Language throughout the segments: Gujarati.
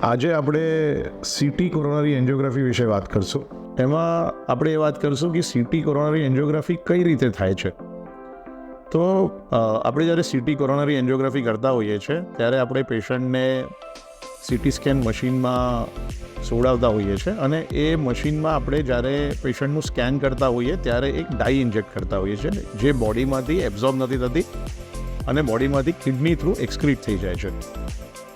આજે આપણે સીટી કોરોનરી એન્જિયોગ્રાફી વિશે વાત કરશું. એમાં આપણે એ વાત કરશું કે સીટી કોરોનરી એન્જિયોગ્રાફી કઈ રીતે થાય છે. તો આપણે જ્યારે સીટી કોરોનરી એન્જિયોગ્રાફી કરતા હોઈએ છીએ ત્યારે આપણે પેશન્ટને સીટી સ્કેન મશીનમાં સોડાવતા હોઈએ છીએ અને એ મશીનમાં આપણે જ્યારે પેશન્ટનું સ્કેન કરતા હોઈએ ત્યારે એક ડાઈ ઇન્જેક્ટ કરતા હોઈએ છીએ જે બોડીમાંથી એબ્ઝોર્બ નથી થતી અને બોડીમાંથી કિડની થ્રુ એક્સક્રીટ થઈ જાય છે.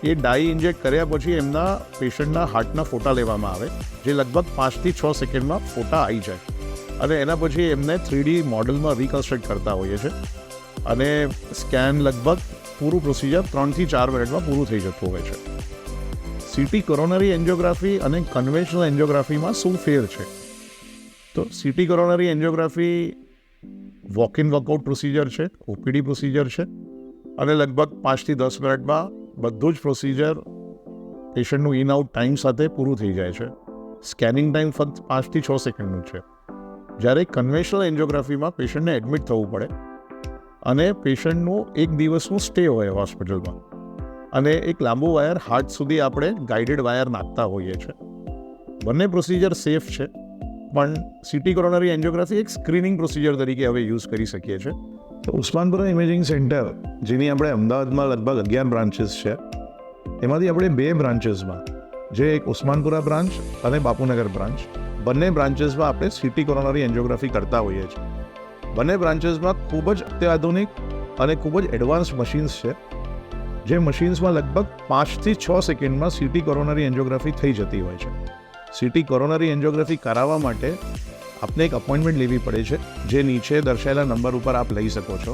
એ ડાઈ ઇન્જેક્ટ કર્યા પછી એમના પેશન્ટના હાર્ટના ફોટા લેવામાં આવે જે લગભગ 5 થી 6 સેકન્ડમાં ફોટા આવી જાય અને એના પછી એમને 3D મોડલમાં રિકન્સ્ટ્રક્ટ કરતા હોઈએ છીએ અને સ્કેન લગભગ પૂરું પ્રોસિજર 3 થી 4 મિનિટમાં પૂરું થઈ જતું હોય છે. સીટી કોરોનરી એન્જિયોગ્રાફી અને કન્વેન્શનલ એન્જિયોગ્રાફીમાં શું ફેર છે? તો CT coronary angiography walk in workout procedure છે, ઓપીડી પ્રોસિજર છે અને લગભગ 5 થી 10 મિનિટમાં બધું જ પ્રોસિજર પેશન્ટનું ઇન આઉટ ટાઈમ સાથે પૂરું થઈ જાય છે. સ્કેનિંગ ટાઈમ ફક્ત 5 થી 6 સેકન્ડનું છે. જ્યારે કન્વેન્શનલ એન્જિયોગ્રાફીમાં પેશન્ટને એડમિટ થવું પડે અને પેશન્ટનું એક દિવસનું સ્ટે હોય હોસ્પિટલમાં અને એક લાંબુ વાયર હાર્ટ સુધી આપણે ગાઈડેડ વાયર નાખતા હોઈએ છીએ. બંને પ્રોસિજર સેફ છે પણ સીટી કોરોનરી એન્જિયોગ્રાફી એક સ્ક્રીનિંગ પ્રોસિજર તરીકે હવે યુઝ કરી શકીએ છીએ. તો ઉસ્માનપુરા ઇમેજિંગ સેન્ટર જેની આપણે અમદાવાદમાં લગભગ 11 બ્રાન્ચીસ છે એમાંથી આપણે 2 બ્રાન્ચીસમાં જે એક ઉસ્માનપુરા બ્રાન્ચ અને બાપુનગર બ્રાન્ચ બંને બ્રાન્ચીસમાં આપણે સીટી કોરોનરી એન્જિયોગ્રાફી કરતા હોઈએ છીએ. બંને બ્રાન્ચીસમાં ખૂબ જ અત્યાધુનિક અને ખૂબ જ એડવાન્સ મશીન્સ છે જે મશીન્સમાં લગભગ 5 થી 6 સેકન્ડમાં સીટી કોરોનરી એન્જિયોગ્રાફી થઈ જતી હોય છે. સીટી કોરોનરી એન્જિયોગ્રાફી કરાવવા માટે આપને એક અપોઇન્ટમેન્ટ લેવી પડે છે જે નીચે દર્શાવેલા નંબર ઉપર આપ લઈ શકો છો.